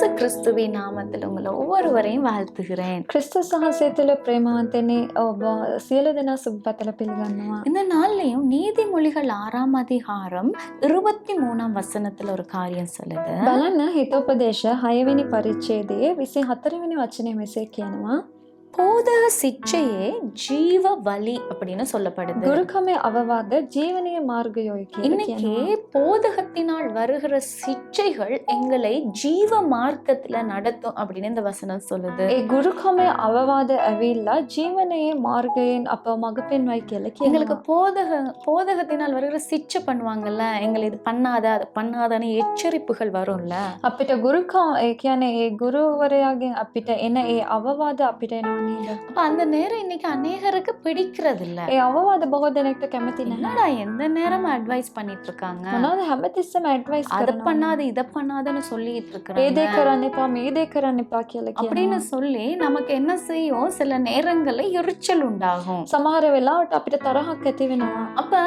இயேசு கிறிஸ்துவின் நாமத்தில் உங்களை ஒவ்வொருவரையும் வாழ்த்துகிறேன். ක්‍රිස්තුස් වහන්සේ තුළ ප්‍රේමවන්තනි ඔබ සියලු දෙනා සුබපතල පිළිගන්නවා. இந்த நாள்லயும் நீதிமொழிகள் 6ஆம் அதிகாரம் 23ஆம் வசனத்துல ஒரு காரியம் சொல்லுது. බලන්න හිතෝපදේශ 6 වෙනි පරිච්ඡේදයේ 24 වෙනි වචනේ මෙසේ කියනවා. போதக சிச்சையே ஜீவ வழி அப்படின்னு சொல்லப்படுது. ගුරුකමේ අවවාද ජීවනීය මාර්ගයයි කියලා இன்னைக்கு போதகத்தினால் வருகிற சிச்சைகள் எங்களை ஜீவ மார்க்கத்துல நடத்தும் அப்படின்னு இந்த வசனம் சொல்லுது. ඒ ගුරුකමේ අවවාද ඇවිල්ලා ජීවනීය මාර්ගයෙන් අපව මඟ පෙන්වයි කියලා எங்களுக்கு කියනවා. போதகத்தினால் வருகிற சிச்சை பண்ணுவாங்கல்ல, எங்களை இது பண்ணாத அது பண்ணாதன்னு எச்சரிப்புகள் வரும்ல. අපිට ගුරුකම ඒ කියන්නේ ඒ ගුරුවරයාගෙන් අපිට එන ඒ අවවාද අපිට එනවා නේද? அப்ப அந்த நேரம் இன்னைக்கு அநேகருக்கு பிடிக்கிறது இல்ல. ඒ අවවාද බොහෝ දෙනෙක්ට කැමති නැහැ. என்னடா எந்த நேரமும் அட்வைஸ் பண்ணிட்டு இருக்காங்க, මොනවද හැමතිස්සෙම ඇඩ්වයිස් அத කරනවා. பண்ணாத இத பண்ணாதன்னு சொல்லிட்டு ඒ இருக்காங்க දේ කරන්න එපා මේ දේ කරන්න එපා කියලා அப்படின்னு කියනවා. சொல்லி நமக்கு என்ன செய்யும், சில நேரங்கள்ல எரிச்சல் உண்டாகும். සමහර වෙලාවට අපිට තරහක් ඇති වෙනවා. அப்ப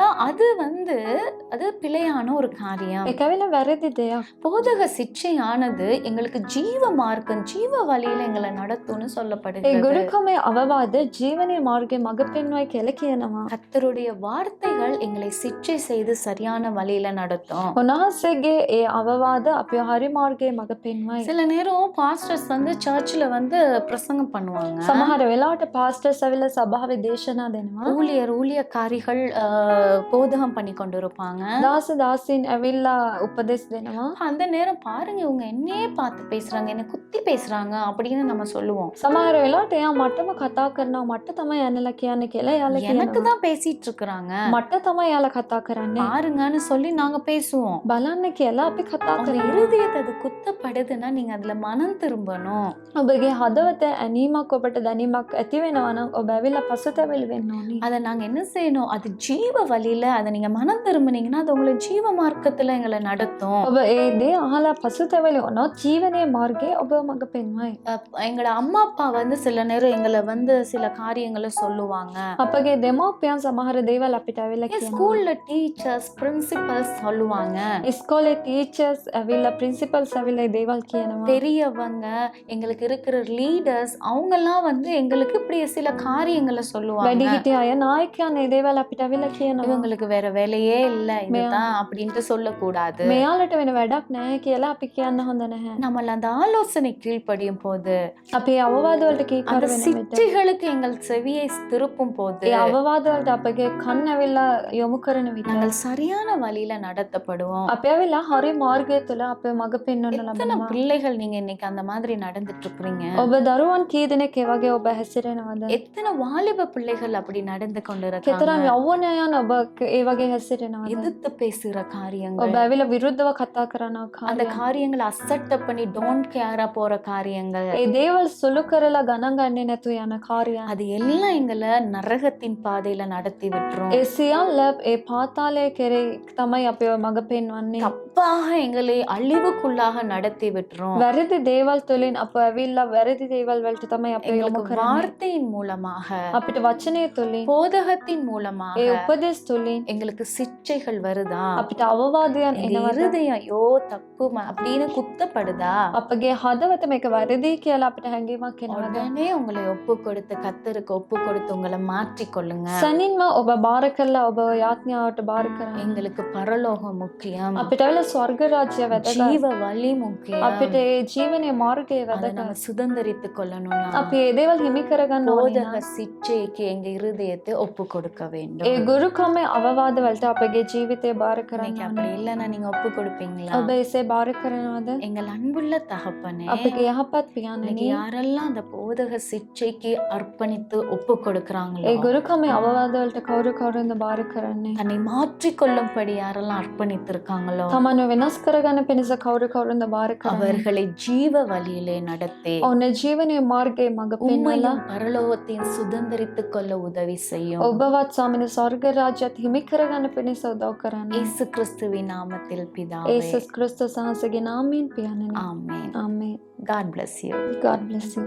அது பிழையான ஒரு காரியம். ඒක ඇවිල්ලා වැරදි දෙයක්. போதக சிச்சையானது எங்களுக்கு ஜீவ மார்க்கம், ஜீவ வழியில எங்களை நடத்தும்னு ඒ சொல்லப்படுகிறது. ගුරුකමේ අවවාද ජීවනයේ මාර්ගයේ මඟ පෙන්වයි කියලා කියනවා. கர்த்தருடைய வார்த்தைகள் எங்களை சிச்சை செய்து சரியான வழியில நடத்தும். උන්වහන්සේගේ ඒ අවවාද අපේ හරි මාර්ගයේ මඟ පෙන්වයි. சில நேரம் பாஸ்டர்ஸ் வந்து சர்ச்சில் வந்து பிரசங்கம் பண்ணுவாங்க. සමහර වෙලාවට පාස්ටර්ස් ඇවිල්ලා සභාවේ දේශනා දෙනවා. ஊழியக்காரிகள் போதகம் பண்ணி கொண்டு இருப்பாங்க. දාස දාසීන් ඇවිල්ලා උපදෙස් දෙනවා. அந்த நேரம் பாருங்க, இவங்க என்னையே பார்த்து பேசுறாங்க, என்னை குத்தி பேசுறாங்க அப்படின்னு நம்ம சொல்லுவோம். සමහර වෙලාවට එයා මටම කතා කරනවා, මට තමයි යන්නලා කියන්නේ කියලා එයාලා எனக்கு කියනවා. தான் பேசிட்டு இருக்கிறாங்க මට තමයි එයාලා කතා කරන්නේ. பாருங்கன்னு சொல்லி நாங்க பேசுவோம். බලන්න කියලා අපි කතා உங்க කරනවා. இருதயத்தை அது குத்தப்படுதுன்னா நீங்க அதுல மனம் திரும்பணும். ඔබගේ හදවත ඇනීමක් ඔබට දැනීමක් ඇති වෙනවා නම් ඔබ ඇවිල්ලා පසුතැවිලි වෙන්න ඕනේ. அதை நாங்க என்ன செய்யணும், அது ஜீவ வழியில அதை நீங்க மனம் திரும்பினீங்கன்னா அது உங்களை ஜீவ மார்க்கத்துல எங்களை நடத்தும். ඔබ ඒ දේ අහලා පසුතැවිලි වුණොත් ජීවනයේ මාර්ගයේ ඔබ මඟ පෙන්වයි. எங்களோட அம்மா அப்பா வந்து சில நேரம் எங்களை வந்து சில காரியங்களை சொல்லுவாங்க. අපගේ දෙමව්පියන් සමහර දේවල් අපිට ඇවිල්ලා කියනවා. ஸ்கூல்ல டீச்சர்ஸ் பிரின்சிபல்ஸ் சொல்லுவாங்க. ඉස්කෝලේ ටීචර්ස් ඇවිල්ලා ප්‍රින්සිපල්ස් ඇවිල්ලා ඒ දේවල් කියනවා. பெரியவங்க, எங்களுக்கு இருக்கிற லீடர்ஸ், அவங்கெல்லாம் வந்து எங்களுக்கு இப்படி சில காரியங்களை சொல்லுவாங்க. වැඩිහිටිය අය නායකයන් ඒ දේවල් අපිට ඇවිල්ලා කියනවා. இவங்களுக்கு வேற வேலையே இல்ல இதுதான் அப்படின்ட்டு சொல்லக்கூடாது. මෙයාලට වෙන වැඩක් නැහැ කියලා අපි කියන්න හොඳ නැහැ. நம்மள அந்த ஆலோசனை கீழ்ப்படியும் போது, අපි අවවාද වලට කීකර அந்த වෙන විට சிச்சைகளுக்கு எங்கள் செவியை திருப்பும் போது, ඒ අවවාද වලට අපගේ කන් ඇවිල්ලා යොමු කරන විට நாங்கள் சரியான வழியில நடத்தப்படுவோம். අපි ඇවිල්ලා හරි මාර්ගය තුළ අපේ මඟ පෙන්වන්න எத்தனை ලබනවා. பிள்ளைகள் நீங்க இன்னைக்கு அந்த மாதிரி நடந்துட்டு இருக்கிறீங்க? ඔබ දරුවන් කී දෙනෙක් ඒ වගේ ඔබ හැසිරෙනවද? எத்தனை வாலிப பிள்ளைகள் அப்படி நடந்து கொண்டிருக்காங்க? කෙතරම් යෞවනයන් ඔබ ඒ වගේ හැසිරෙනවද? எதிர்த்து பேசுகிற ඔබ காரியங்கள், ඇවිල්ලා විරුද්ධව කතා කරන அந்த කාර්ය. காரியங்களை அசட்டை பண்ணி டோன்ட் கேரா போற காரியங்கள், ඒ දේවල් සුළු කරලා ගණන් ගන්නේ නැතුව යන කාර්යයන්. அது எல்லாம் எங்களை நரகத்தின் பாதையில நடத்தி விட்டுரும். ඒ සියල්ල ඒ පාතාලයේ කෙරේ තමයි අපිව මඟ පෙන්වන්නේ. தப்பாக எங்களை அழிவுக்குள்ளாக நடத்தி விட்டுரும். වැරදි දේවල් තුළින් අප ඇවිල්ලා වැරදි දේවල් වලට තමයි අපිව යොමු எங்களுக்கு කරන්නේ. வார்த்தையின் மூலமாக, අපිට වචනය තුළින් போதகத்தின் மூலமாக ඒ උපදෙස් තුළින් எங்களுக்கு சிச்சைகள் வருதா? අපිට අවවාදයන් எங்க එනවද? இருதயம் ஐயோ தப்பு அப்படின்னு குத்தப்படுதா? අපගේ හදවත මේක වැරදි කියලා අපිට හැඟීමක් එනවද? உடனே உங்களை ஒப்பு கொடுத்து, கர்த்தருக்கு ஒப்பு கொடுத்து உங்களை மாற்றிக்கொள்ளுங்க. සැනින්ම ඔබ බාර කරලා ඔබ යාඥාවට බාර කරන්න. எங்களுக்கு பரலோகம் முக்கியம், අපිට ඇවිල්ලා ස්වර්ග රාජ්‍ය වැදගත්. ஜீவ வழி முக்கியம். අපිට ඒ ජීවනයේ මාර්ගය அதை වැදගත්. நம்ம சுதந்திரித்துக் கொள்ளணும்னா අපි ඒ දේවල් හිමි කරගන්න ඕනේ. போதக சிச்சைக்கு எங்க இருதயத்தை ஒப்பு கொடுக்க வேண்டும். ඒ ගුරුකමේ අවවාද වලට අපගේ ජීවිතය බාර කරන්න இன்னைக்கு ඕනේ. அப்படி இல்லைன்னா நீங்க ஒப்பு கொடுப்பீங்களா? ඔබ එසේ බාර කරනවද? எங்கள் அன்புள்ள தகப்பனே, අපගේ යහපත් இன்னைக்கு පියාණනි, யாரெல்லாம் அந்த போதக சிச்சைக்கு அர்ப்பணித்து ஒப்பு கொடுக்கறாங்களோ, ඒ ගුරුකමේ අවවාද වලට කවුරු කවුරුන්ද බාර කරන්නේ? தன்னை மாற்றிக்கொள்ளும்படி யாரெல்லாம் அர்ப்பணித்திருக்காங்களோ, තමන්ව වෙනස් කරගන්න පිණිස කවුරු කවුරුන්ද බාර කරන්නේ? அவர்களை ஜீவ வழியிலே நடத்தி ඔන්න ජීවනයේ මාර්ගයේ මඟ පෙන්වලා உம்மையும் பரலோகத்தையும் சுதந்திரித்துக் கொள்ள உதவி செய்யும். ඔබවත් ස්වාමීනි ස්වර්ග රාජ්‍යත් හිමි කරගන්න පිණිස උදව් කරන්න. இயேசு கிறிஸ்துவின் நாமத்தில் பிதாவே, ඒසුස් ක්‍රිස්තුස් වහන්සේගේ නාමයෙන් පියාණනි. ஆமென். ආමේන්. God bless you. God bless you.